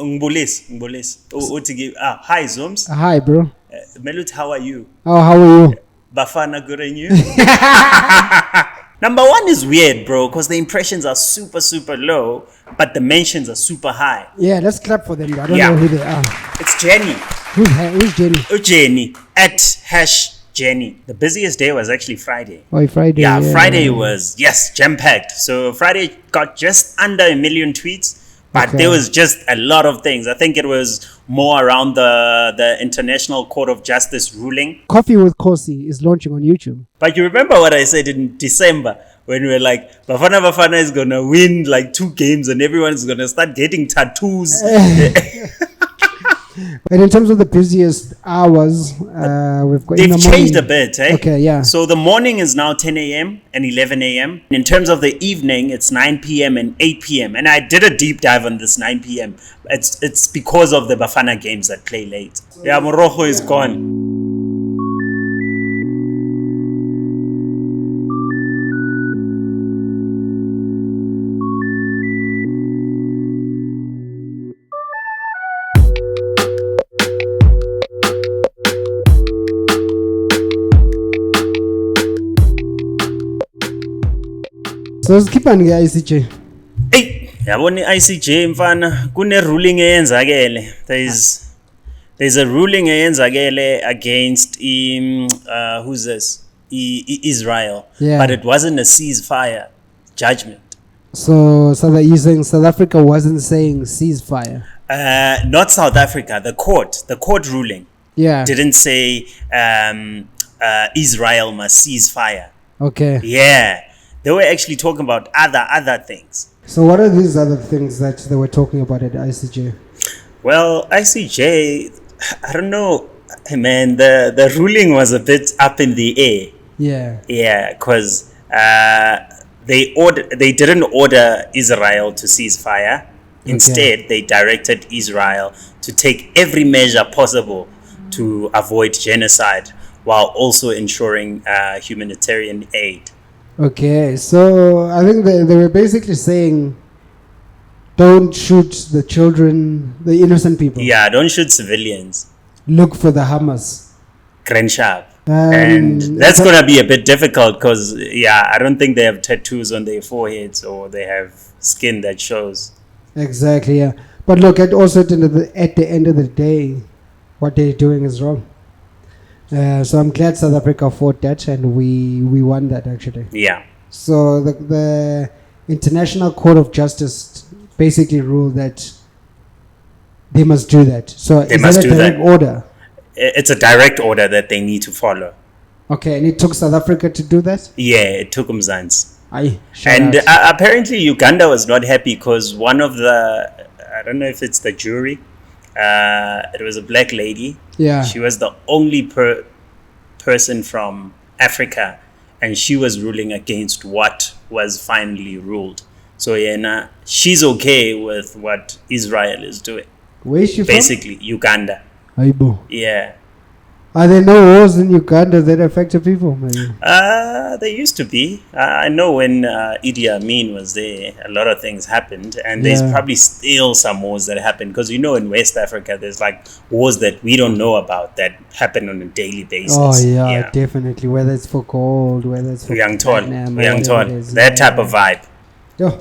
Ngibulisi. Hi Zooms. Hi bro. Melut, how are you? Oh, how are you? Bafana, good and you? Number one is weird, bro, because the impressions are super low, but the mentions are super high. Yeah, let's clap for them. I don't know who they are. It's Jenny. Who's Jenny? Jenny at #Jenny. The busiest day was actually Friday. Oh, Friday. Yeah, Friday was, jam-packed. So Friday got just under 1 million tweets. But there was just a lot of things. I think it was more around the International Court of Justice ruling. Coffee with Khosi is launching on YouTube. But you remember what I said in December when we were like, Bafana Bafana is going to win like 2 games and everyone's going to start getting tattoos. And in terms of the busiest hours, we've got... They've changed a bit, eh? Okay, yeah. So the morning is now 10 a.m. and 11 a.m. In terms of the evening, it's 9 p.m. and 8 p.m. And I did a deep dive on this 9 p.m. It's because of the Bafana games that play late. Yeah, Morocco is gone. So let's keep on ICJ. Hey, yabona ICJ mfana kune ruling eyenzakele. There's a ruling eyenzakele against who's this? Israel. Yeah. But it wasn't a ceasefire judgment. So you're saying South Africa wasn't saying ceasefire? Not South Africa. The court ruling. Yeah. Didn't say Israel must cease fire. Okay. Yeah. They were actually talking about other things. So what are these other things that they were talking about at ICJ? Well, ICJ, I don't know, man. The ruling was a bit up in the air. Yeah. Yeah, because they didn't order Israel to cease fire. Instead, they directed Israel to take every measure possible to avoid genocide while also ensuring humanitarian aid. Okay, so I think they were basically saying, don't shoot the children, the innocent people. Yeah, don't shoot civilians. Look for the Hamas. Grand sharp. And that's going to be a bit difficult because, I don't think they have tattoos on their foreheads or they have skin that shows. Exactly, yeah. But look, at the end of the day, what they're doing is wrong. So I'm glad South Africa fought that and we won that actually. Yeah. So the International Court of Justice basically ruled that they must do that. So is that a direct order? It's a direct order that they need to follow. Okay, and it took South Africa to do that? Yeah, it took BBMzansi. And apparently Uganda was not happy because one of the, I don't know if it's the jury, it was a black lady. Yeah. She was the only person from Africa and she was ruling against what was finally ruled. So she's okay with what Israel is doing. Where is she Basically, from? Uganda. Aibo. Yeah. Are there no wars in Uganda that affected people? Maybe? There used to be. I know when Idi Amin was there, a lot of things happened. And there's probably still some wars that happen. Because in West Africa, there's like wars that we don't know about that happen on a daily basis. Oh, yeah, definitely. Whether it's for gold, whether it's for... Young Tall. That type of vibe. Yeah.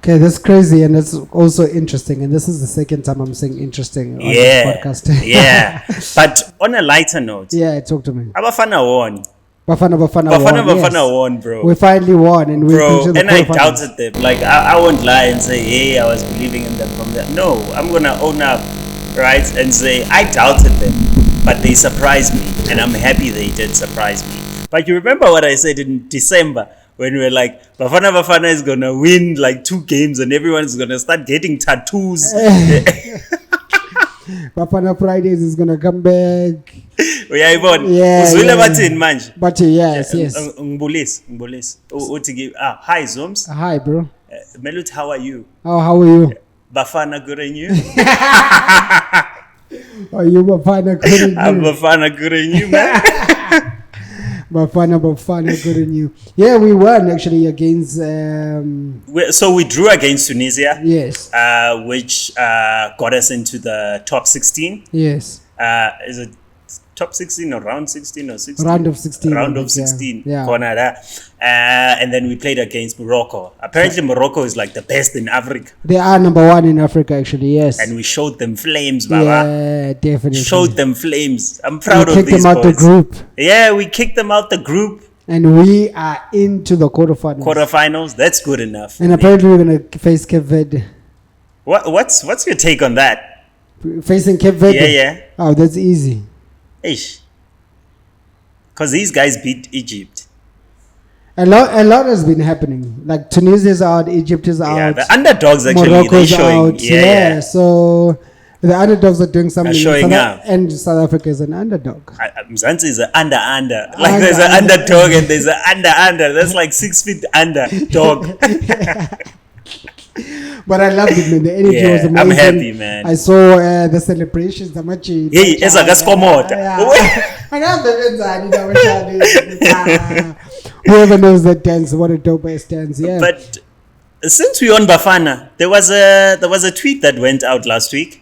Okay, that's crazy and that's also interesting. And this is the second time I'm saying interesting on this podcast. Yeah. But on a lighter note. Yeah, talk to me. Bafana won. Bafana won, bro. We finally won. And I doubted them. Like, I won't lie and say, hey, I was believing in them from there. No, I'm going to own up, right? And say, I doubted them. But they surprised me. And I'm happy they did surprise me. But you remember what I said in December? When we were like, Bafana Bafana is going to win like 2 games and everyone's going to start getting tattoos. Bafana Fridays is going to come back. Yeah. But yes. Ngibulisi. Hi Zooms. Hi bro. Melut, how are you? Oh, how are you? Bafana, good and you? Are you Bafana good and you? I'm Bafana good and you, man. Bafana, good on you. Yeah, we won actually against. So we drew against Tunisia. Yes. Which got us into the top 16. Yes. Is it top 16 or round 16 or 16? Round of 16. Round of 16. Yeah. And then we played against Morocco. Apparently, Morocco is like the best in Africa. They are number one in Africa, actually, yes. And we showed them flames, Baba. Yeah, definitely. Showed them flames. I'm proud of these boys. We kicked them out the group. Yeah, we kicked them out the group. And we are into the quarterfinals. Quarterfinals, that's good enough. And apparently we're going to face Cape Verde. What's your take on that? Facing Cape Verde? Yeah. Oh, that's easy. Ish. Because these guys beat Egypt. A lot has been happening. Like Tunisia is out, Egypt is out. Yeah, the underdogs actually, they're showing. Out. Yeah, so the underdogs are doing something. Showing up. And South Africa is an underdog. Mzansi is an under. Like there's an underdog and there's an under. That's like 6 feet under dog. But I loved it, man. The energy was amazing. I'm happy, man. I saw the celebrations. Hey, it's a gaskomota. Whoever knows that dance, what a dope ass dance, yeah. But since we on Bafana, there was a tweet that went out last week.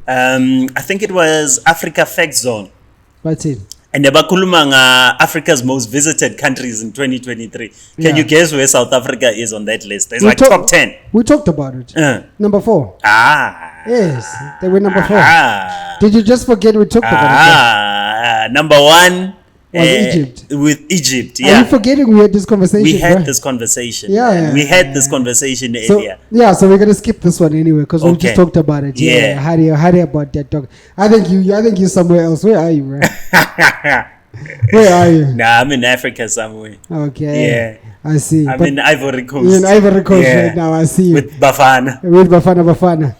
I think it was Africa Fact Zone. What's it? And Nebakulumanga, Africa's most visited countries in 2023. Can you guess where South Africa is on that list? There's top 10. We talked about it. Number 4. Yes, they were number 4. Did you just forget we talked about it? Number 1 was Egypt. With Egypt, yeah. Are you forgetting we had this conversation? We had this conversation. Yeah. We had this conversation earlier. So we're gonna skip this one anyway because we just talked about it. Yeah. Hurry about that talk. I think you're somewhere else. Where are you, bro? Where are you? Nah, I'm in Africa somewhere. Okay. Yeah. I see. I'm in Ivory Coast. You're in Ivory Coast right now. I see you. With Bafana. Bafana.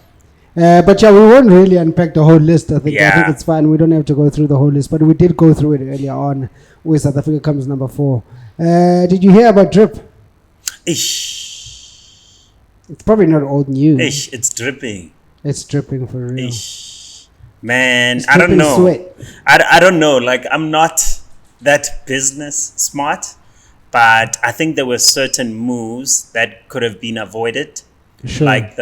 But yeah, we won't really unpack the whole list. I think it's fine. We don't have to go through the whole list, but we did go through it earlier on, where South Africa comes number 4. Did you hear about drip? Ish. It's probably not old news. Ish. It's dripping. It's dripping for real. Ish. Man, it's I don't know. Sweat. I don't know. Like, I'm not that business smart, but I think there were certain moves that could have been avoided. Sure. Like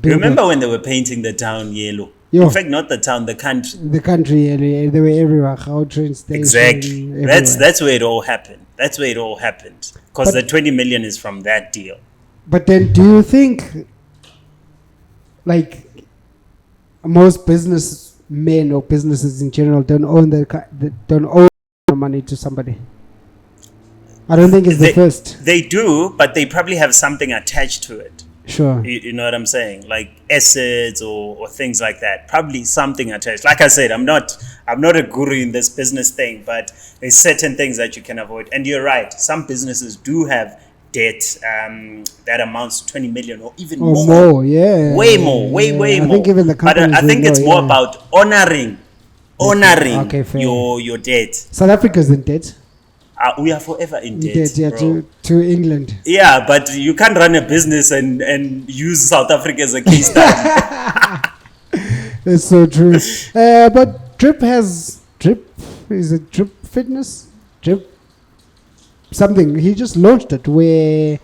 remember when they were painting the town yellow? In fact, not the town, the country. The country, they were everywhere. How train station. Exactly. That's where it all happened. Because the 20 million is from that deal. But then, do you think, like, most businessmen or businesses in general don't own the money to somebody? I don't think it's the first. They do, but they probably have something attached to it. Sure. You know what I'm saying? Like assets or things like that. Probably something attached. Like I said, I'm not a guru in this business thing, but there's certain things that you can avoid. And you're right. Some businesses do have debt that amounts to 20 million or even more. More, yeah. Way more. I think even the companies But I think it's more about honoring your debt. South Africa's in debt. We are forever in debt, to England. Yeah, but you can't run a business and use South Africa as a case study. That's so true. But Drip is it Drip Fitness? Drip something. He just launched it where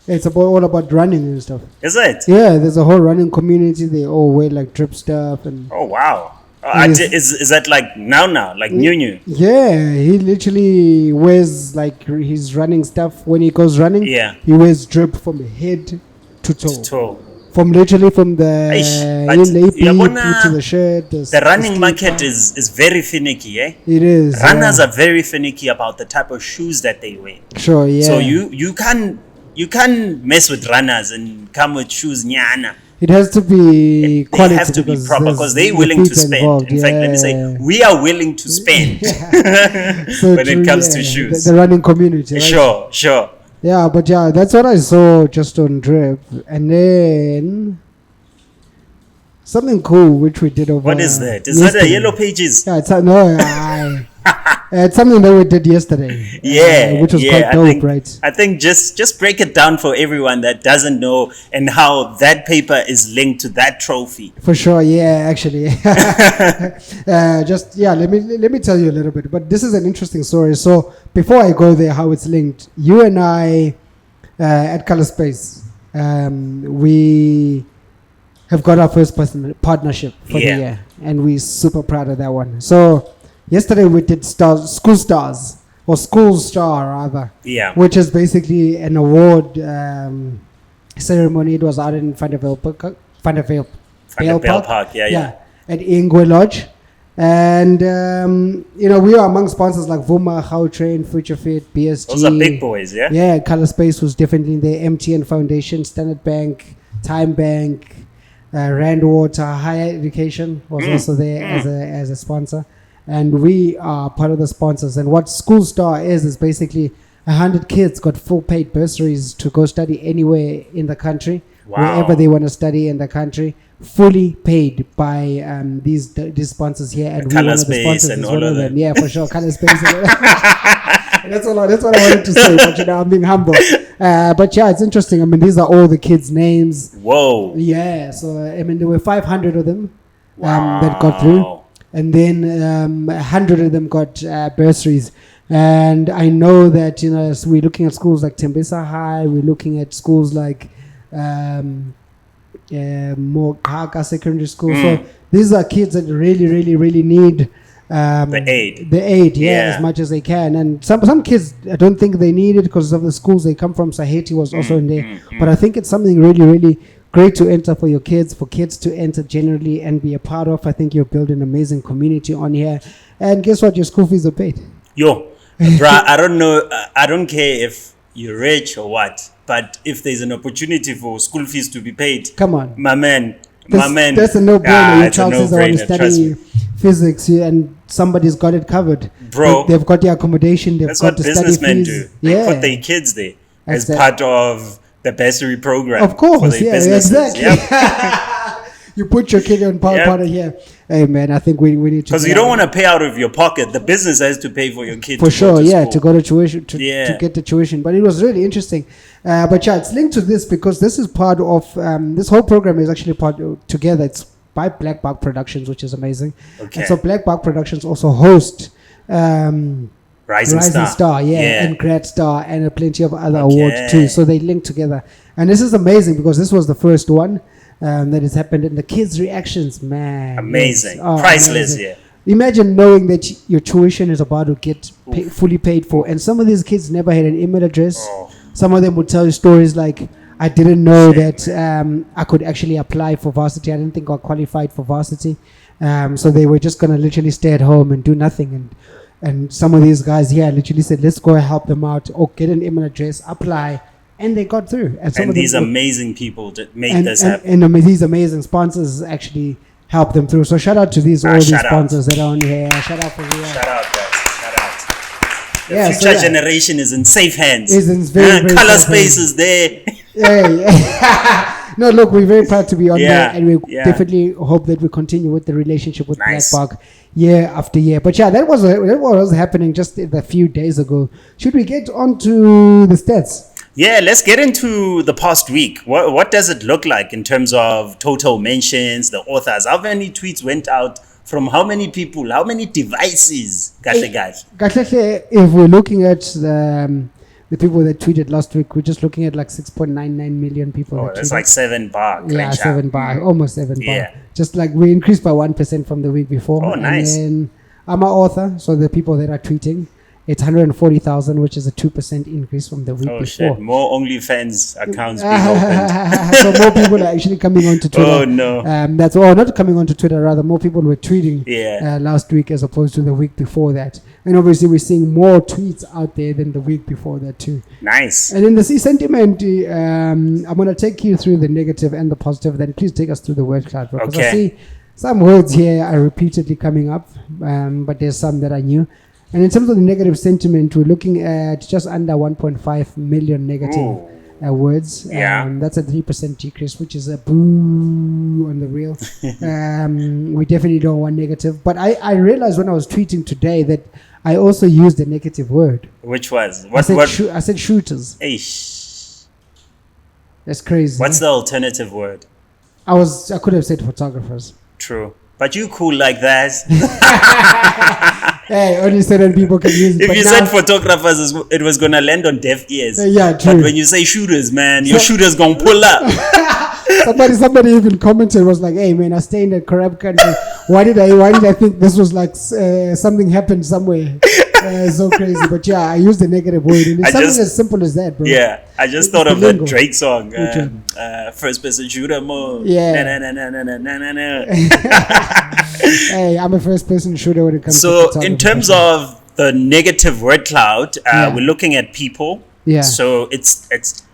it's all about running and stuff. Is it? Yeah, there's a whole running community. They all wear like Drip stuff and. Oh wow. Is that like now like new? Yeah, he literally wears like his running stuff when he goes running. Yeah, he wears drip from head to toe. From the to the shirt. The running market is very finicky, eh? It is. Runners are very finicky about the type of shoes that they wear. Sure, yeah. So you can't mess with runners and come with shoes nyana. It has to be quality. They have to be proper because they're willing to spend. Involved. In fact, let me say, we are willing to spend when it comes to shoes. The running community. Right? Sure. Yeah, but yeah, that's what I saw just on Drip. And then something cool which we did over. What is that? Is that a Yellow Pages? Yeah, It's something that we did yesterday. Which was quite dope, right? I think just break it down for everyone that doesn't know and how that paper is linked to that trophy. For sure, yeah, actually. Let me tell you a little bit. But this is an interesting story. So before I go there, how it's linked, you and I at Color Space, we have got our first partnership for the year, and we're super proud of that one. So yesterday we did School Stars, or School Star rather, which is basically an award ceremony. It was out in Vanderbilt Park, at Ingwe Lodge. And we are among sponsors like Vuma, Gautrain, Future Fit, BSG. Those are big boys, yeah. Yeah, Color Space was definitely there. MTN Foundation, Standard Bank, Time Bank, Rand Water, Higher Education was also there as a sponsor, and we are part of the sponsors. And what School Star is basically 100 kids got full paid bursaries to go study anywhere in the country, wherever they want to study in the country, fully paid by these sponsors here, and we one of the sponsors is one of them. Yeah, for sure, Color Space. That's what I wanted to say, but I'm being humble. But yeah, it's interesting. I mean, these are all the kids' names. Whoa. Yeah, so I mean, there were 500 of them that got through, and then 100 of them got bursaries. And I know that so we're looking at schools like Tembisa High, we're looking at schools like Morocco Secondary School. So these are kids that really, really, really need the aid, as much as they can. And some kids, I don't think they need it because of the schools they come from. Saheti was also in there, but I think it's something really, really great to enter for your kids, for kids to enter generally and be a part of. I think you'll build an amazing community on here, and guess what, your school fees are paid. Bruh, I don't know, I don't care if you're rich or what, but if there's an opportunity for school fees to be paid, come on, my man. That's a no-brainer. Your child says I want to study physics, and somebody's got it covered. Bro, they've got the accommodation. They've got the study fees. That's what businessmen do. They put their kids there as part of the bursary program. Of course, exactly. Yep. You put your kid on part of here. Hey man, I think we need to. Because you don't want to pay out of your pocket. The business has to pay for your kid. For sure, to go to tuition to get the tuition. But it was really interesting. But yeah, it's linked to this because this is part of this whole program is actually together. It's by Black Buck Productions, which is amazing. Okay. And so Black Buck Productions also host Rising Star, and Grad Star, and plenty of other awards too. So they link together, and this is amazing because this was the first one that has happened, and the kids' reactions, man, amazing, priceless. Amazing. Imagine knowing that your tuition is about to get fully paid for, and some of these kids never had an email address. Some of them would tell you stories like, I didn't know that I could actually apply for varsity. I didn't think I qualified for varsity. So they were just going to literally stay at home and do nothing. And some of these guys here literally said, let's go and help them out, or get an email address, apply. And they got through. And these amazing people that make this happen. And these amazing sponsors actually help them through. So shout out to these sponsors that are on here. Shout out for real. Shout out, guys. Shout out. The future generation is in safe hands. Is in very Color Space is there. No, look, we're very proud to be on there, and we definitely hope that we continue with the relationship with Black Buck year after year. But yeah, that was happening just a few days ago. Should we get on to the stats? Yeah, let's get into the past week. What does it look like in terms of total mentions, the authors? How many tweets went out from how many people? How many devices? If we're looking at the people that tweeted last week, we're just looking at like 6.99 million people. Oh, that's like 7 bar. Yeah, 7 bar, almost 7 bar. Just like we increased by 1% from the week before. Oh, nice. And then I'm an author, so the people that are tweeting, it's 140,000, which is a 2% increase from the week before. Shit. More OnlyFans accounts being opened. So more people are actually coming onto Twitter. Oh, no. That's not coming onto Twitter, rather more people were tweeting last week as opposed to the week before that. And obviously we're seeing more tweets out there than the week before that too. Nice. And in the sentiment, I'm going to take you through the negative and the positive. Then please take us through the word cloud. Because I see some words here are repeatedly coming up, but there's some that are new. And in terms of the negative sentiment, we're looking at just under 1.5 million negative words. Yeah. That's a 3% decrease, which is a boo on the reel. We definitely don't want negative. But I realized when I was tweeting today that I also used a negative word. Which was? I said shooters. Eish. That's crazy. What's the alternative word? I could have said photographers. True. But you cool like that. Hey, only certain people can use it. If you said photographers, it was going to land on deaf ears. Yeah, true. But when you say shooters, man, your shooter's going to pull up. Somebody even commented, was like, hey man, I stay in a corrupt country. Why did I think this was like something happened somewhere? So crazy. But yeah, I used the negative word, and it's something as simple as that, bro. Yeah, I just thought of the Drake song, first person shooter mode. Yeah. Na. Hey, I'm a first person shooter when it comes to photography. In terms of the negative word cloud, we're looking at people. Yeah. So it's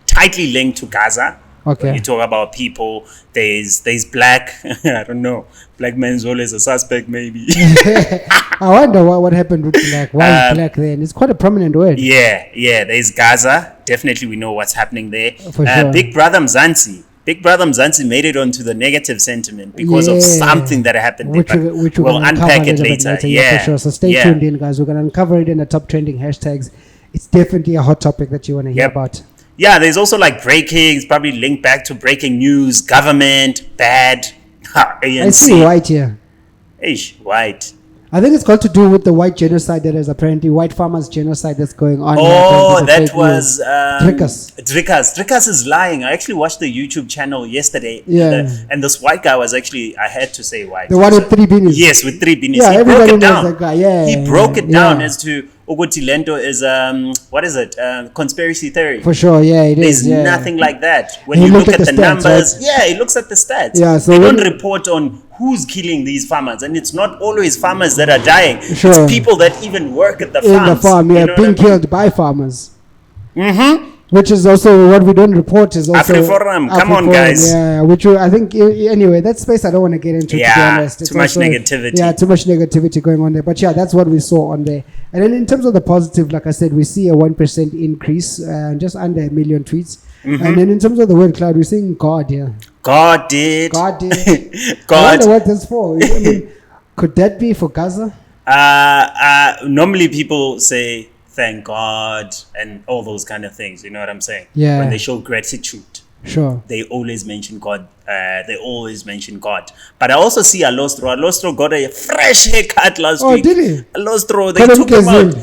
tightly linked to Gaza. Okay. When you talk about people, there's black. I don't know. Black man's always a suspect, maybe. I wonder what happened with black. Why is black there? And it's quite a prominent word. Yeah. There's Gaza. Definitely, we know what's happening there. For sure. Big Brother Mzansi. Big Brother Mzansi made it onto the negative sentiment because of something that happened. Which we'll unpack it later. Yeah, for sure. So stay tuned in, guys. We're going to uncover it in the top trending hashtags. It's definitely a hot topic that you want to hear about. Yeah, there's also like breaking. It's probably linked back to breaking news. Government, bad. ANC. I see white here. White. I think it's got to do with the white genocide that is apparently white farmers genocide that's going on. Oh, that was Drikas. Drikas is lying. I actually watched the YouTube channel yesterday. Yeah. And this white guy was actually, I had to say white. The one with 3 beanies. Yes, with 3 beanies. Yeah, he everybody broke it knows down. that guy. Yeah. He broke it down as to Uguti Lento is what is it? Conspiracy theory. For sure, yeah, it is. There's nothing like that. When he you look at the stats, numbers, right? he looks at the stats. Yeah, so they don't report on who's killing these farmers, and it's not always farmers that are dying. Sure. It's people that even work at the farms. In the farm, yeah, being killed by farmers. Which is also what we don't report is also AfriForum. Come on, guys. Yeah, which I think anyway, that space I don't want to get into. Yeah, to be honest. It's too much negativity. Yeah, too much negativity going on there. But yeah, that's what we saw on there. And then in terms of the positive, like I said, we see a 1% increase, just under 1 million tweets. And then in terms of the word cloud, we're seeing God here. God did. God. I wonder what that's for. I mean, could that be for Gaza? Normally people say thank God and all those kind of things. You know what I'm saying? Yeah. When they show gratitude. Sure. They always mention God. But I also see Alostro. Alostro got a fresh haircut last week. Oh, did he? Alostro, they took him out.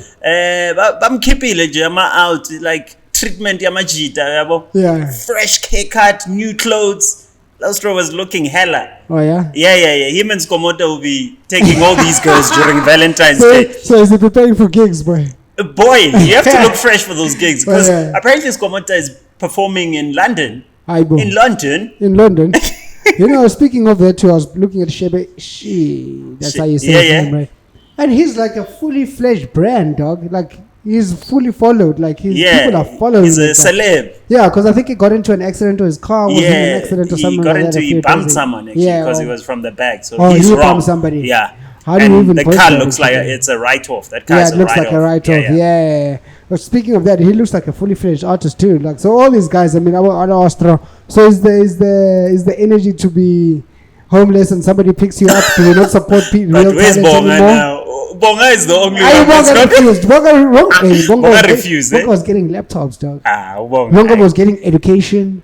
I'm keeping out like treatment yamajita. Yeah. Fresh haircut, new clothes. Alostro was looking hella. Oh yeah. Yeah. Him and Skomota will be taking all these girls during Valentine's Day. So is he preparing for gigs, boy? Boy, you have to look fresh for those gigs because apparently Skomota is performing in London. In London. You know, speaking of that too, I was looking at Shebe. That's how you say his name, right? And he's like a fully fledged brand, dog. Like he's fully followed. Like people are following. He's a celeb. Yeah, because I think he got into an accident, or his car was in an accident or something. He bumped someone actually because he was from the back. So he's wrong. Bumped somebody. Yeah. How do you even the car looks like it's a write-off. That car looks like a write-off. Yeah. But speaking of that, he looks like a fully fledged artist too. Like so, all these guys. I mean, Astro. So is the energy to be homeless and somebody picks you up? Do you not support real talent anymore? Now? Bonga is the only one. Bonga refused. Bonga was getting laptops, dog. Bonga was getting education.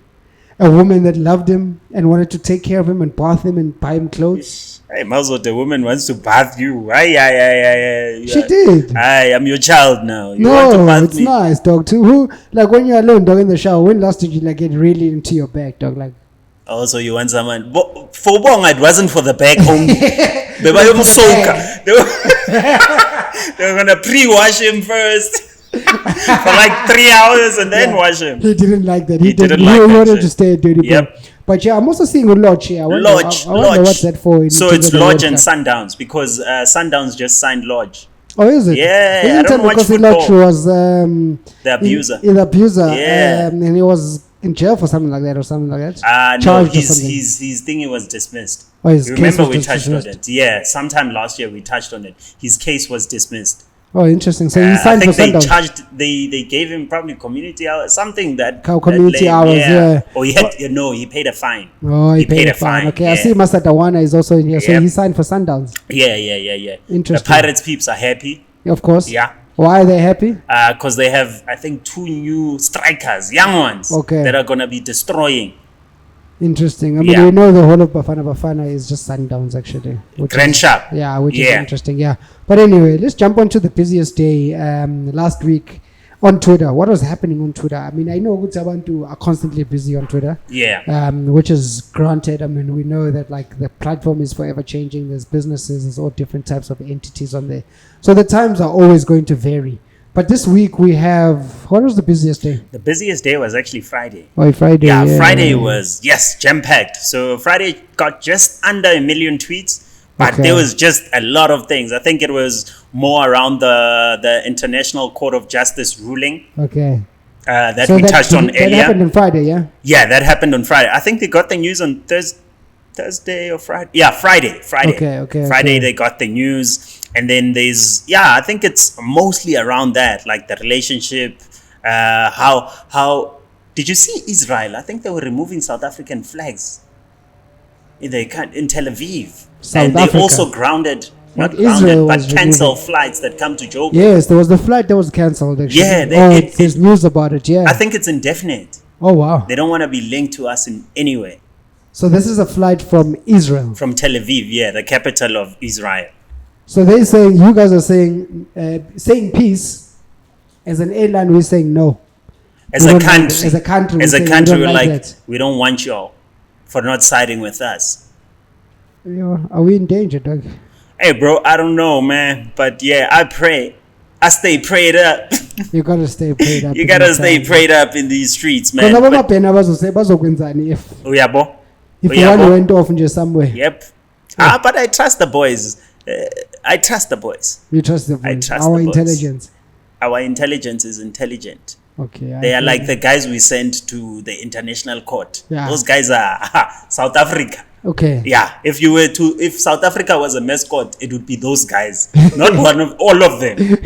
A woman that loved him and wanted to take care of him and bath him and buy him clothes. Hey, Mazo, the woman wants to bath you. She did. I'm your child now. You want to bath it's me? Nice, dog. Too. Who, like when you're alone, dog, in the shower, when last did you like get really into your bag, dog? Like. Also, you want someone. For Bonga, it wasn't for the bag only. They were going to pre-wash him first. For like 3 hours and then wash him. He didn't like that. He wanted to stay dirty. Yep. But yeah, I'm also seeing a lodge here. I wonder what's that for. So it's Lodge and Sundowns because Sundowns just signed Lodge. Oh, is it? Yeah, I don't watch football. Lodge was the abuser. The abuser. Yeah. And he was in jail for something like that or something like that. No, his thing was dismissed. Oh, his Remember we touched dismissed. on it. Yeah, sometime last year we touched on it. His case was dismissed. Oh, interesting. So he signed I think for Sundowns. they charged. They gave him probably community hours, something that community hours. Yeah. Or he had he paid a fine. Oh, he paid a fine. Okay, I see. Master Tawana is also in here, so he signed for Sundowns. Yeah. Interesting. The Pirates peeps are happy. Of course. Yeah. Why are they happy? Because they have, I think, 2 new strikers, young ones, that are gonna be destroying. Interesting. I mean, we know the whole of Bafana Bafana is just Sundowns, actually. Grand Sharp. Yeah, which is interesting. Yeah. But anyway, let's jump on to the busiest day last week on Twitter. What was happening on Twitter? I mean, I know Gutsabantu are constantly busy on Twitter. Yeah. Which is granted. I mean, we know that like the platform is forever changing. There's businesses, there's all different types of entities on there. So the times are always going to vary. But this week we have, what was the busiest day? The busiest day was actually Friday. Oh, Friday. Yeah, Friday was, jam-packed. So Friday got just under 1 million tweets, but there was just a lot of things. I think it was more around the International Court of Justice ruling. Okay. That we touched on earlier. That happened on Friday, yeah? Yeah, that happened on Friday. I think they got the news on Thursday or Friday. Yeah, Friday. Friday they got the news. And then there's, I think it's mostly around that, like the relationship, how, did you see Israel? I think they were removing South African flags in Tel Aviv. South Africa. They also grounded, not Israel grounded, but cancelled flights that come to Joburg. Yes, there was the flight that was cancelled, actually. Yeah. There's news about it, yeah. I think it's indefinite. Oh, wow. They don't want to be linked to us in any way. So this is a flight from Israel? From Tel Aviv, the capital of Israel. So they're saying, you guys are saying peace. As an airline, we're saying no. As a country, we're like, we don't want y'all for not siding with us. Are we in danger, Doug? Hey, bro, I don't know, man. But I pray. I stay prayed up. You gotta stay prayed up. You gotta stay prayed up in these streets, man. If one went off in just somewhere. Yep. But I trust the boys. I trust the boys. You trust the boys? I trust our the boys. Intelligence. Our intelligence is intelligent. Okay. They are like the guys we sent to the international court. Yeah. Those guys are South Africa. Okay. Yeah. If South Africa was a mascot, it would be those guys. Not all of them.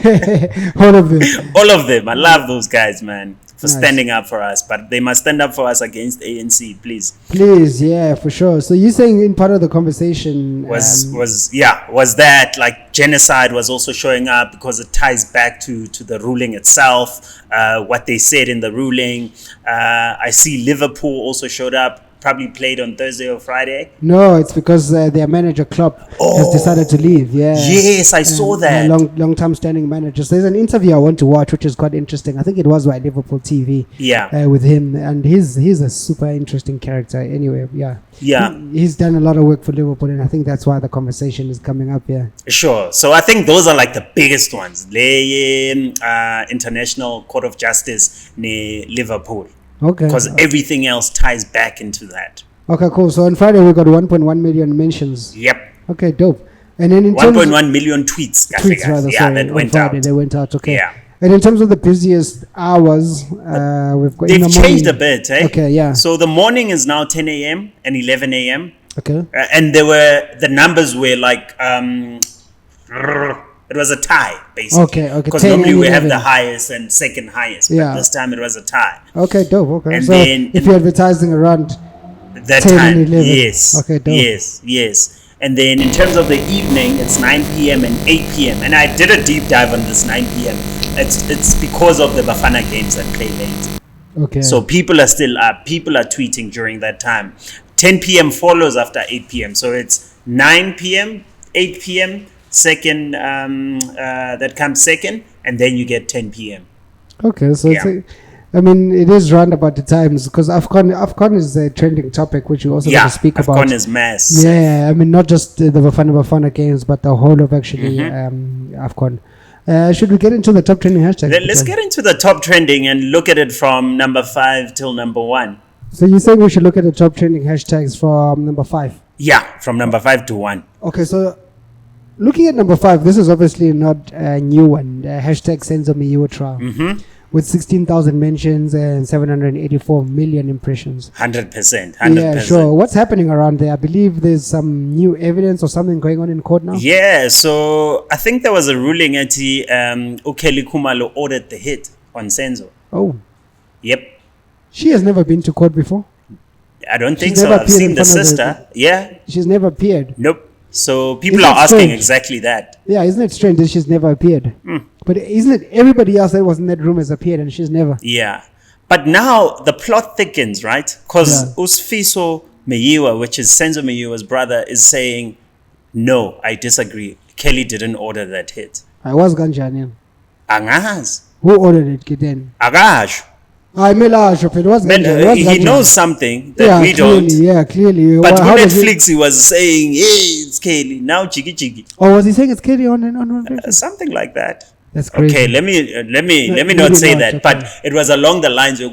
All of them. All of them. I love those guys, man, for standing up for us. But they must stand up for us against ANC, please. Please, yeah, for sure. So you're saying in part of the conversation was that like genocide was also showing up because it ties back to the ruling itself, what they said in the ruling. I see Liverpool also showed up. Probably played on Thursday or Friday. No, it's because their manager Klopp has decided to leave. Yeah. Yes, I saw that. Long-time standing manager. So there's an interview I want to watch, which is quite interesting. I think it was by Liverpool TV. Yeah. With him, and he's a super interesting character. Anyway, yeah. Yeah. He's done a lot of work for Liverpool, and I think that's why the conversation is coming up. Yeah. Sure. So I think those are like the biggest ones. The International Court of Justice near Liverpool. Okay. Because everything else ties back into that. Okay, cool. So on Friday we got 1.1 million mentions. Yep. Okay, dope. And then in 1.1 million tweets. That went out. They went out. Okay. Yeah. And in terms of the busiest hours, we've got. They've changed a bit, eh? Okay, yeah. So the morning is now 10 a.m. and 11 a.m. Okay. And the numbers were like it was a tie, basically. Okay. Because normally we have the highest and second highest, but this time it was a tie. Okay, dope. Okay. And so then if you're advertising around that 10 time, and 11. yes. Okay, dope. Yes. And then in terms of the evening, it's 9 p.m. and 8 p.m. And I did a deep dive on this 9 p.m. It's because of the Bafana games that play late. Okay. So people are still up. People are tweeting during that time. 10 p.m. follows after 8 p.m. So it's 9 p.m., 8 p.m., second that comes second, and then you get 10 p.m. Okay, so it is round about the times because AFCON is a trending topic which you also got to speak about. AFCON is mass. Yeah, I mean not just the Bafana games, but the whole of actually AFCON. Should we get into the top trending hashtags? Let's get into the top trending and look at it from number 5 till number 1. So you're saying we should look at the top trending hashtags from number 5? Yeah, from number 5 to 1. Okay, so looking at number 5, this is obviously not a new one. Hashtag SenzoMeyiwaTrial, with 16,000 mentions and 784 million impressions. 100%. Yeah, sure. What's happening around there? I believe there's some new evidence or something going on in court now. Yeah, so I think there was a ruling at Ukeli Khumalo ordered the hit on Senzo. Oh. Yep. She has never been to court before. I don't think so. I've seen the sister. Yeah. She's never appeared. Nope. So people are asking exactly that. Yeah, isn't it strange that she's never appeared? But isn't it everybody else that was in that room has appeared and she's never? Yeah. But now the plot thickens, right? Because Usfiso Meyiwa, which is SenzoMeyiwa's brother, is saying, no, I disagree. Kelly didn't order that hit. I was Ganjanian. Angaz. Who ordered it then? Agash. He knows something that we don't. Yeah, clearly. But on Netflix, he was saying, "Hey, it's Kelly now, chigi." Oh, was he saying it's Kelly on something like that? That's crazy. Okay, let me not say that. Okay. But it was along the lines of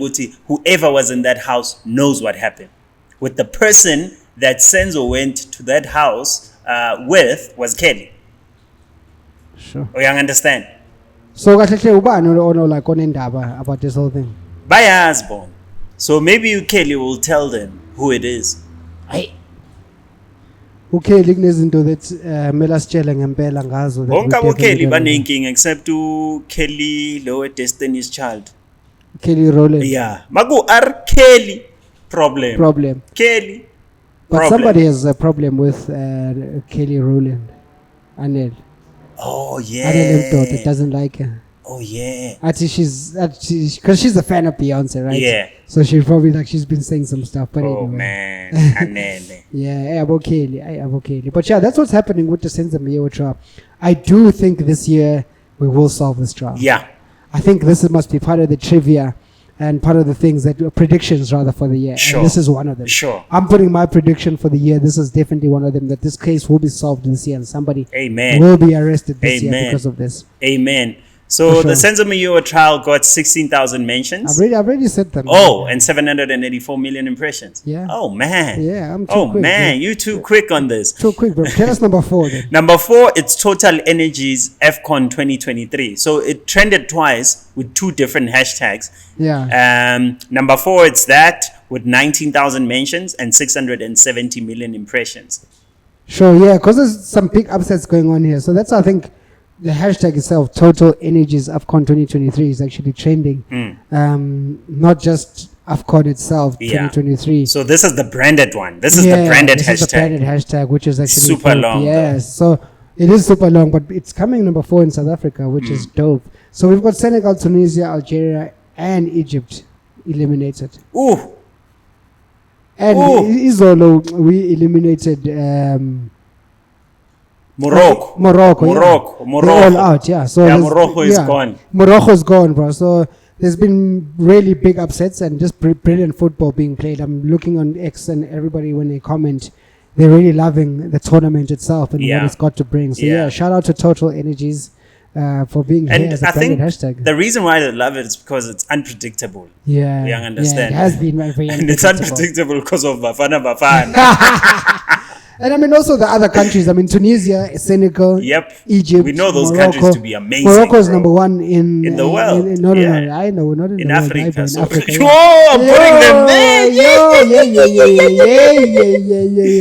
whoever was in that house knows what happened. With the person that Senzo went to that house with was Kelly. Sure. You understand? So, like about this whole thing. By Asborn. So maybe Kelly will tell them who it is. Okay, into that Melas Chelling and Belangazo. Kelly banking except to Kelly lower Destiny's Child. Kelly Rowland. Yeah. Magu are Kelly problem. Kelly. But somebody has a problem with Kelly Rowland. Anel. Oh yeah. Anel that doesn't like her. Oh yeah. Actually, because she's a fan of Beyonce, right? Yeah. So she probably she's been saying some stuff. But oh anyway. Man. Yeah, I have. But yeah, that's what's happening with the SenzoMeyiwaTrial. I do think this year we will solve this trial. Yeah. I think this must be part of the trivia and part of the things that predictions rather for the year. Sure. And this is one of them. Sure. I'm putting my prediction for the year. This is definitely one of them, that this case will be solved this year and somebody will be arrested this year because of this. Amen. So the SenzoMeyiwaTrial got 16,000 mentions. I've already said them. Oh, and 784 million impressions. Yeah. Oh man. Yeah, I'm too quick. Man, you too quick on this. Too quick, bro. Tell us number 4 then. Number 4, it's TotalEnergiesAFCON2023. So it trended twice with 2 different hashtags. Yeah. Number 4, it's that with 19,000 mentions and 670 million impressions. Sure, yeah, because there's some big upsets going on here. So that's, I think, the hashtag itself, TotalEnergiesAFCON2023, is actually trending. Not just AFCON itself, 2023. So this is the branded one. This is the branded hashtag. This is the branded hashtag, which is actually super long. Yes, so it is super long, but it's coming number 4 in South Africa, which is dope. So we've got Senegal, Tunisia, Algeria, and Egypt eliminated. Ooh. And Izolo, we eliminated Morocco. They're all out, yeah. So Morocco is gone. Morocco's gone, bro. So there's been really big upsets and just brilliant football being played. I'm looking on X and everybody when they comment, they're really loving the tournament itself and what it's got to bring. So shout out to Total Energies for being here as a branded hashtag. The reason why they love it is because it's unpredictable. Yeah. You understand? Yeah, it has been very unpredictable. And it's unpredictable because of Bafana Bafana. And I mean also the other countries. I mean Tunisia, Senegal, Egypt. We know those Morocco. countries to be amazing. Morocco is number 1 in the world. No, I know, not in the Africa. world. So in Africa. I'm putting them there.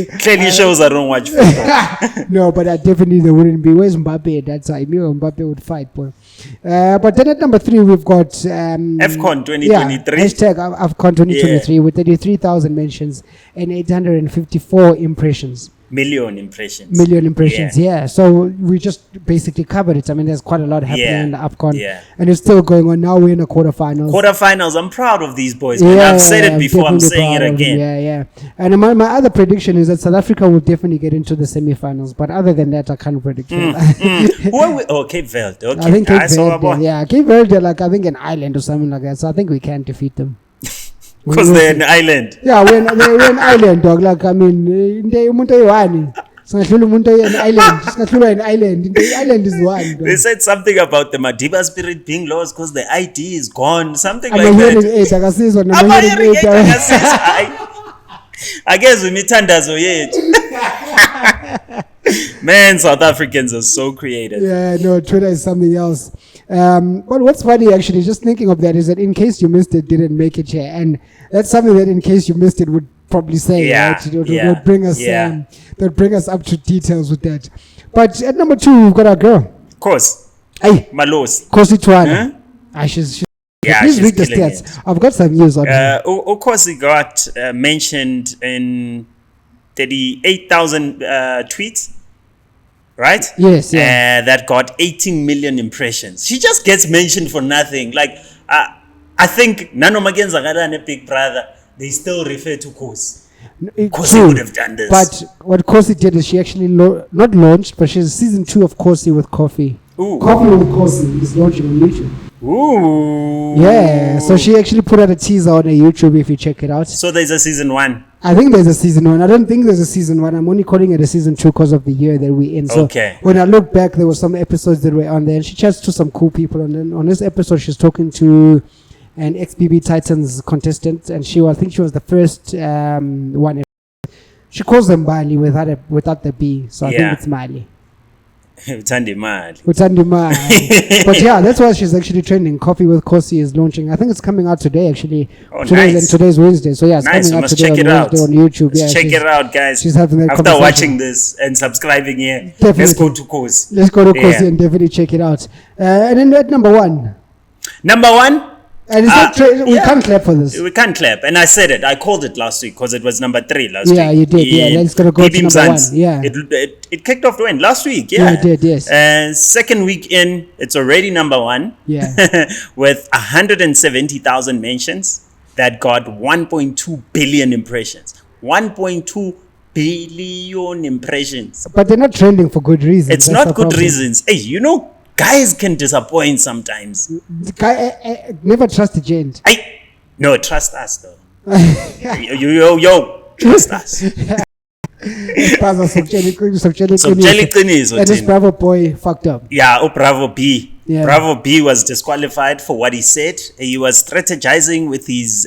Yeah. Clearly shows I don't watch football. No, but definitely there wouldn't be. Where's Mbappe? That's why I knew Mbappe would fight, boy. But then at number 3 we've got AFCON2023. Hashtag AFCON2023 with 33,000 mentions and 854 impressions. Million impressions. Yeah. So we just basically covered it. I mean, there's quite a lot happening in the AFCON. And it's still going on. Now we're in the quarterfinals. I'm proud of these boys, man. I've said it before. I'm saying it again. And my other prediction is that South Africa will definitely get into the semifinals. But other than that, I can't predict. Who are we? Oh, Cape Verde. Okay. I think Cape Verde. Cape Verde, like I think an island or something like that. So I think we can defeat them. Because they're an island. Yeah, we're an island, dog. Like, I mean, the island is one. They said something about the Madiba spirit being lost because the ID is gone. Something like that. I guess we meet Tandazo yet. Man, South Africans are so creative. Yeah, no, Twitter is something else. But what's funny, actually, just thinking of that, is that in case you missed it, didn't make it here, and that's something that in case you missed it would probably say, right? It would bring us, that would bring us up to details with that. But at number 2, we've got our girl. Of course. Hey, Malos. Khosi Twala. She's please read the stats. I've got some news on her. Khosi got mentioned in 38,000 tweets. Right? Yes, that got 18 million impressions. She just gets mentioned for nothing. Like, I think Nano Magenza and Big Brother, they still refer to Khosi. Khosi would have done this. But what Khosi did is she actually not launched, but she's season 2 of Khosi with Coffee. Ooh. Coffee with Khosi is launching on YouTube. Ooh. Yeah, so she actually put out a teaser on her YouTube if you check it out. So there's a season 1. I think there's a season 1. I don't think there's a season 1. I'm only calling it a season 2 because of the year that we're in. So when I look back, there were some episodes that were on there, and she chats to some cool people. And then on this episode, she's talking to an ex-BB Titans contestant, and I think she was the first one. She calls them Bali without the B, so I think it's Mali. Utandi mad. But yeah, that's why she's actually trending. Coffee with Khosi is launching. I think it's coming out today, actually. Today's Wednesday. So yeah, it's coming out today on YouTube. Check it out, guys. She's having that After watching this and subscribing here, let's go to Khosi. Let's go to Khosi and definitely check it out. And then at number 1. Number 1? And we can't clap for this. We can't clap. And I said it. I called it last week because it was number 3 last week. Yeah, you did. Yeah, let's go to BBMzansi. number 1. Yeah. It kicked off when? Last week. Yeah. Yeah, it did, yes. And second week in, it's already number 1. Yeah. With 170,000 mentions that got 1.2 billion impressions. 1.2 billion impressions. But they're not trending for good reasons. It's not good reasons. Hey, guys can disappoint sometimes. Never trust a gent. No, trust us though. Yo, trust us. And this Bravo boy fucked up. Yeah, Bravo B. Yeah. Bravo B was disqualified for what he said. He was strategizing with his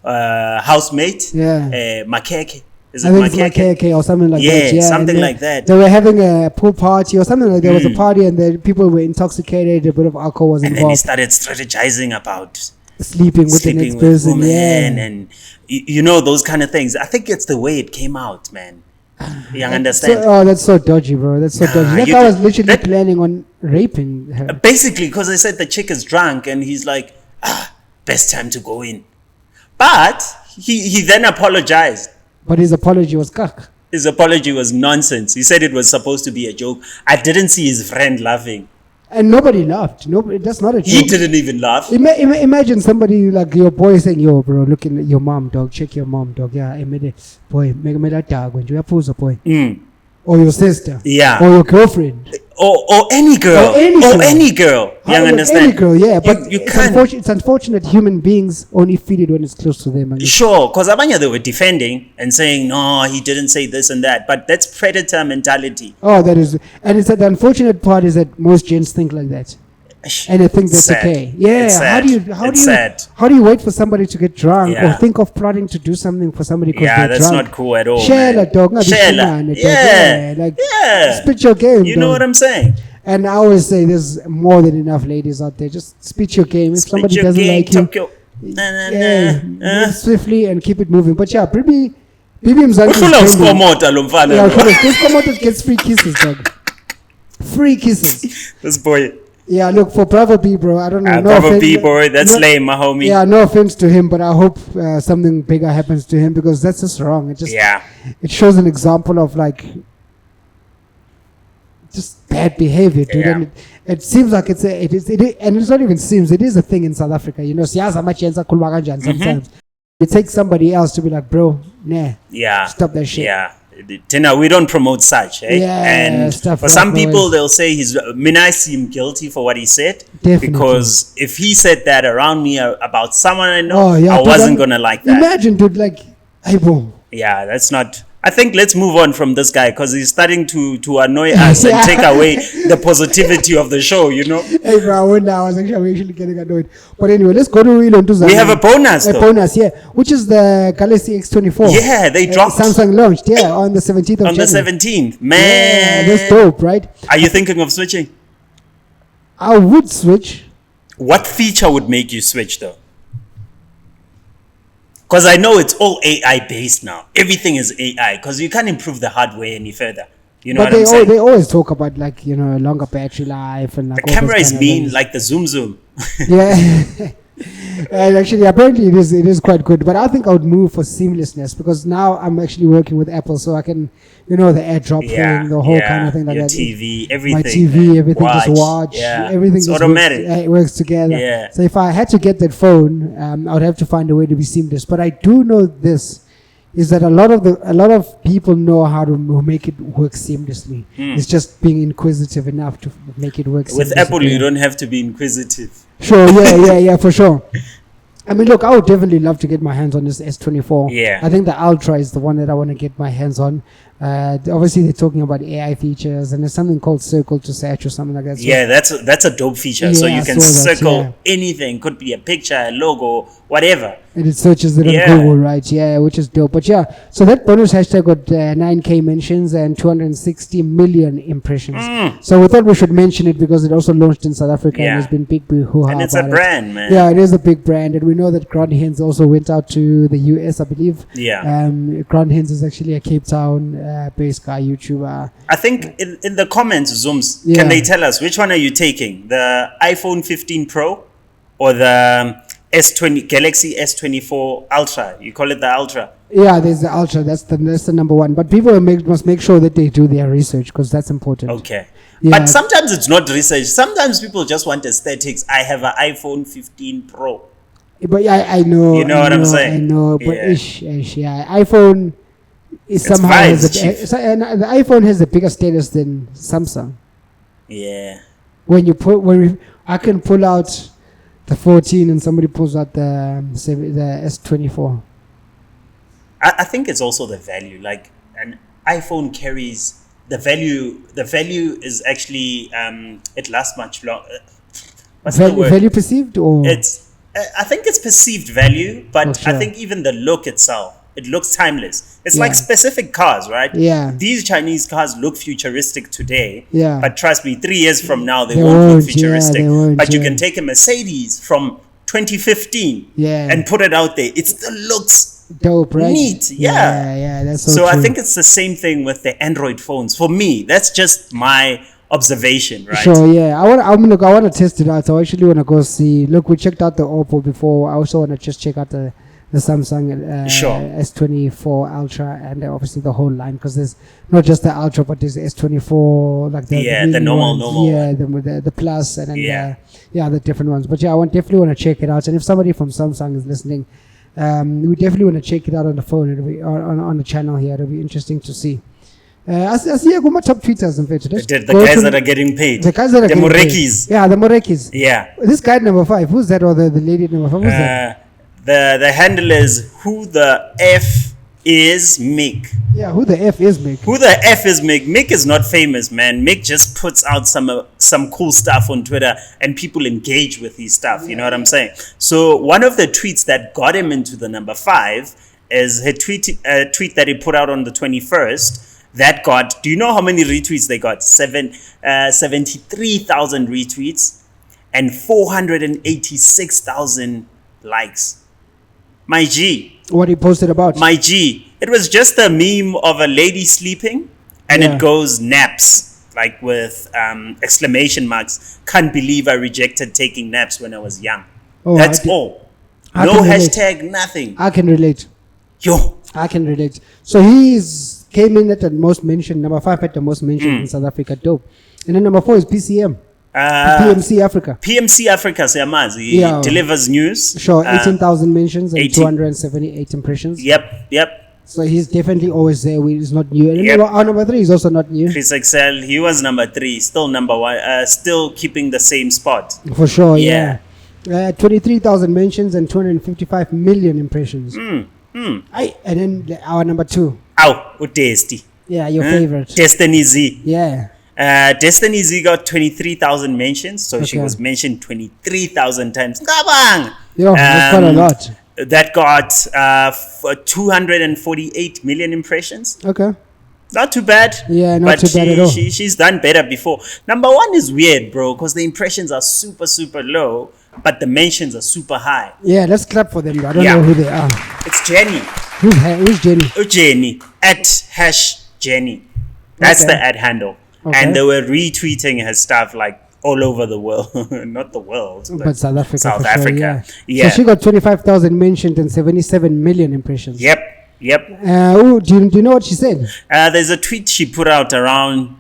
housemate, Makeke. Is it Makeke or something like that? Yeah, something like that. They were having a pool party or something like that. There was a party and the people were intoxicated. A bit of alcohol was involved. And then he started strategizing about sleeping with the next person. And those kind of things. I think it's the way it came out, man. You understand? That's so dodgy, bro. That's so dodgy. That guy was literally planning on raping her. Basically, because they said the chick is drunk and he's like, best time to go in. But he then apologized. But his apology was cuck. His apology was nonsense. He said it was supposed to be a joke. I didn't see his friend laughing. And nobody laughed. Nobody. That's not a joke. He didn't even laugh. Imagine somebody like your boy saying, yo, bro, look at your mom, dog. Check your mom, dog. Yeah, boy, make me that dog when you have a boy. Or your sister. Yeah. Or your girlfriend. Or any girl. Or any girl. You understand? Any girl, yeah. But you can't. It's unfortunate human beings only feel it when it's close to them. Sure, because Abanya, they were defending and saying, no, he didn't say this and that. But that's predator mentality. Oh, that is. And it's the unfortunate part is that most gents think like that. And I think that's okay. Yeah. How do you wait for somebody to get drunk or think of plotting to do something for somebody because they're that's drunk? Not cool at all. Share that dog. Spit your game. You know what I'm saying? And I always say there's more than enough ladies out there. Just spit your game. If somebody doesn't like you, move swiftly and keep it moving. But yeah, BBMzansi this gets free kisses, dog. Free kisses. This boy. Yeah, look, for Bravo B, bro, I don't know. Bravo B, boy, that's lame, my homie. Yeah, no offense to him, but I hope something bigger happens to him because that's just wrong. It shows an example of just bad behavior, dude. Yeah. And it seems like it is, and it's not even seems, it is a thing in South Africa. Sometimes you take somebody else to be like, bro, stop that shit. Yeah. Tina, we don't promote such, eh? And for some people, they'll say I seem guilty for what he said. Definitely. Because if he said that around me about someone I know, I wasn't going to like that. Imagine, dude, hey, boom. Yeah, that's not... I think let's move on from this guy because he's starting to annoy us and take away the positivity of the show, Hey, bro, I was actually getting annoyed. But anyway, let's go to Real on We have a bonus, bonus, yeah. Which is the GalaxyS24. Yeah, they dropped. Samsung launched, on the 17th of January. On the 17th, man. Yeah, that's dope, right? Are you thinking of switching? I would switch. What feature would make you switch though? Because I know it's all AI based now. Everything is AI because you can't improve the hardware any further. You know But what I'm saying? they always talk about like, you know, longer battery life and like The all camera those is kind of mean things. like the zoom. Yeah. And actually, apparently it is quite good. But I think I would move for seamlessness because now I'm actually working with Apple, so I can, you know, the AirDrop thing, the whole kind of thing like your that. TV, everything. My TV, everything, just watch, Yeah. everything It's just automatic. works together. Yeah. So if I had to get that phone, I would have to find a way to be seamless. But I do know this is that a lot of people know how to make it work seamlessly. It's just being inquisitive enough to make it work. With Apple, you don't have to be inquisitive. Sure, yeah, for sure. I mean, look, I would definitely love to get my hands on this S24. Yeah. I think the Ultra is the one that I want to get my hands on. Obviously, they're talking about AI features, and there's something called Circle to Search or something like that. So Yeah, that's a dope feature. So Yeah, you I can saw that, circle yeah. anything. Could be a picture, a logo, whatever. and it searches it on Yeah. Google, right? Yeah, which is dope. But yeah, so that bonus hashtag got 9K mentions and 260 million impressions. So we thought we should mention it because it also launched in South Africa and Yeah. there's been big hoo-ha And it's a about it. brand, man. Yeah, it is a big brand, and we know that Grand Hens also went out to the US, I believe. Yeah. Grand Hens is actually a Cape Town based guy YouTuber. I think in the comments, Zooms, Yeah. can they tell us which one are you taking? The iPhone 15 Pro or the S20 Galaxy S24 Ultra? You call it the Ultra. Yeah, there's the Ultra. That's the number one. But people must make sure that they do their research because that's important. Okay. Yeah. But sometimes it's not research. Sometimes people just want aesthetics. I have an iPhone 15 Pro. But yeah, I know. You know what I'm saying? I know. But Yeah. yeah, iPhone is It's somehow vibes, has chief. and the iPhone has a bigger status than Samsung. Yeah. I can pull out the 14 and somebody pulls out the S24. I think it's also the value. Like an iPhone carries the value. The value is actually it lasts much longer. What's the word? Value perceived or It's I think it's perceived value, but Oh, sure. I think even the look itself, it looks timeless. It's Yeah. like specific cars, right? Yeah. These Chinese cars look futuristic today. Yeah. But trust me, 3 years from now they They won't look won't, yeah, futuristic. they won't, But you yeah. can take a Mercedes from 2015 Yeah. and put it out there. It still looks dope, right? neat, yeah. Yeah, that's so I true. think it's the same thing with the Android phones. For me, that's just my observation, right? Sure, yeah. I want to test it out. So I actually want to go see. Look, we checked out the Oppo before. I also want to just check out the Samsung Sure. S24 Ultra and obviously the whole line because there's not just the Ultra but there's the S24 like the Yeah, mini the normal ones. one. Yeah, the Plus and then Yeah. the different ones. But yeah, definitely want to check it out. And if somebody from Samsung is listening, we definitely want to check it out on the phone. It'll be on the channel here. It'll be interesting to see. I see my top tweeters in fact. The guys that are getting paid. The guys that are the getting paid. Morekis. Yeah, the Morekis. Yeah. This guy number 5. Who's that? Or the lady number 5? Who's that? The handle is who the F is Mick. Yeah, who the F is Mick? Who the F is Mick? Mick is not famous, man. Mick just puts out some cool stuff on Twitter and people engage with his stuff. You know what I'm saying? So one of the tweets that got him into the number 5 is a tweet that he put out on the 21st. That got, do you know how many retweets they got? 73,000 retweets and 486,000 likes. My G. What he posted about? My G. It was just a meme of a lady sleeping and Yeah. it goes naps, like with exclamation marks. Can't believe I rejected taking naps when I was young. Oh, That's all. I No can relate. hashtag, nothing. I can relate. Yo. I can relate. So came in at the most mentioned, number 5 at the most mentioned in South Africa. Dope. And then number 4 is PCM. PMC Africa. PMC Africa, Siyamazi. He Yeah. delivers news. Sure, 18,000 mentions and 18. 278 impressions. Yep. So he's definitely always there. He's not new. And Yep. number 3 is also not new. Chris Excel, he was number 3, still number 1, still keeping the same spot. For sure, Yeah. 23,000 mentions and 255 million impressions. And then our number 2. Ow, Tasty. Yeah, your favorite. Destiny Z. Yeah. Destiny Z got 23,000 mentions, so she Okay. was mentioned 23,000 times. Kabang! Yo, that's quite a lot. That got 248 million impressions. Okay. Not too bad. Yeah, not too bad at all. She's done better before. Number one is weird, bro, because the impressions are super, super low, but the mentions are super high. Yeah, let's clap for them. I don't know who they are. It's Jenny. Who's Jenny? Jenny. @Jenny. That's the ad handle. Okay. And they were retweeting her stuff like all over the world. Not the world, but South Africa. South Africa. Sure, yeah. So she got 25,000 mentioned and 77 million impressions. Yep. Do you know what she said? There's a tweet she put out around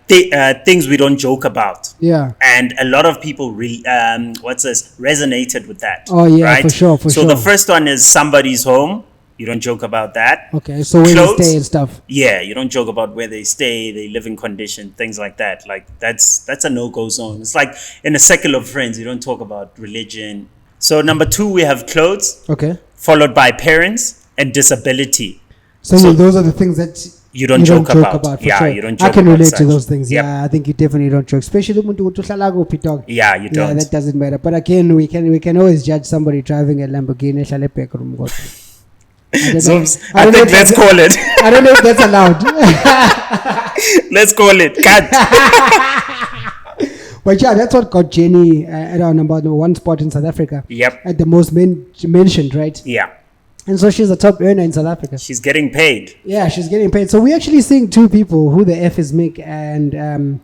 things we don't joke about. Yeah. And a lot of people resonated with that. Oh yeah, right? for sure. So the first one is somebody's home. You don't joke about that. Okay, so where they stay and stuff. Yeah, you don't joke about where they stay, they live in condition, things like that. Like that's a no-go zone. It's like in a circle of friends, you don't talk about religion. So number 2, we have clothes. Okay. Followed by parents and disability. So those are the things that you don't joke about. Yeah, sure. You don't joke about. I can relate to those things. Yep. Yeah, I think you definitely don't joke, especially when you dog. Yeah, you don't. Yeah, that doesn't matter. But again, we can always judge somebody driving a Lamborghini. Let's call it. I don't know if that's allowed. Let's call it. Cut. But yeah, that's what got Jenny at our number 1 spot in South Africa. Yep. At the most mentioned, right? Yeah. And so she's a top earner in South Africa. She's getting paid. Yeah, she's getting paid. So we're actually seeing 2 people, who the F is Mick and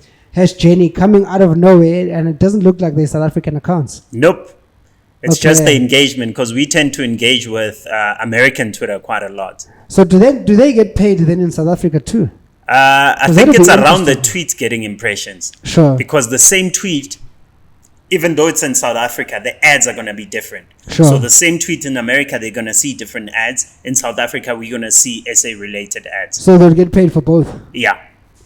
#Jenny, coming out of nowhere, and it doesn't look like they're South African accounts. Nope. It's just the engagement, because we tend to engage with American Twitter quite a lot. So do they get paid then in South Africa too? I think it's around the tweet getting impressions. Sure. Because the same tweet, even though it's in South Africa, the ads are going to be different. Sure. So the same tweet in America, they're going to see different ads. In South Africa, we're going to see SA-related ads. So they'll get paid for both? Yeah.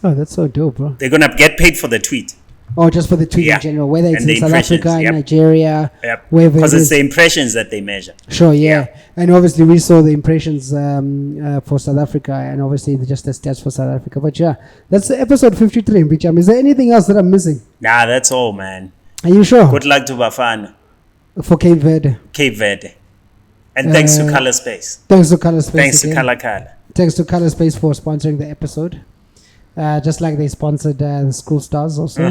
Oh, that's so dope, bro. They're going to get paid for the tweet. Oh, just for the tweet in general, whether it's in South Africa, Nigeria, wherever. Because it's the impressions that they measure. Sure, yeah. And obviously we saw the impressions for South Africa, and obviously just the stats for South Africa. But yeah, that's episode 53, Mpicham. Is there anything else that I'm missing? Nah, that's all, man. Are you sure? Good luck to Bafana. For Cape Verde. And thanks to Color Space. Thanks to Color Space. Thanks to Color. Thanks to Color Space for sponsoring the episode. Just like they sponsored the School Stars also,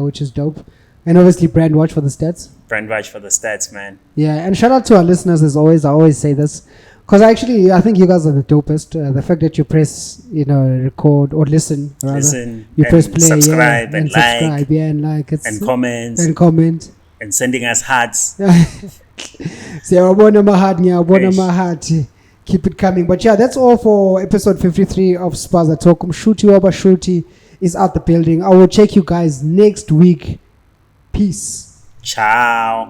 which is dope. And obviously Brand Watch for the stats. Brand Watch for the stats, man. Yeah, and shout out to our listeners as always. I always say this, because I think you guys are the dopest. The fact that you press, record or listen, you press play, subscribe, and like, and comment, and sending us hearts. Keep it coming. But yeah, that's all for episode 53 of Spaza Talk. Shruti is out the building. I will check you guys next week. Peace. Ciao.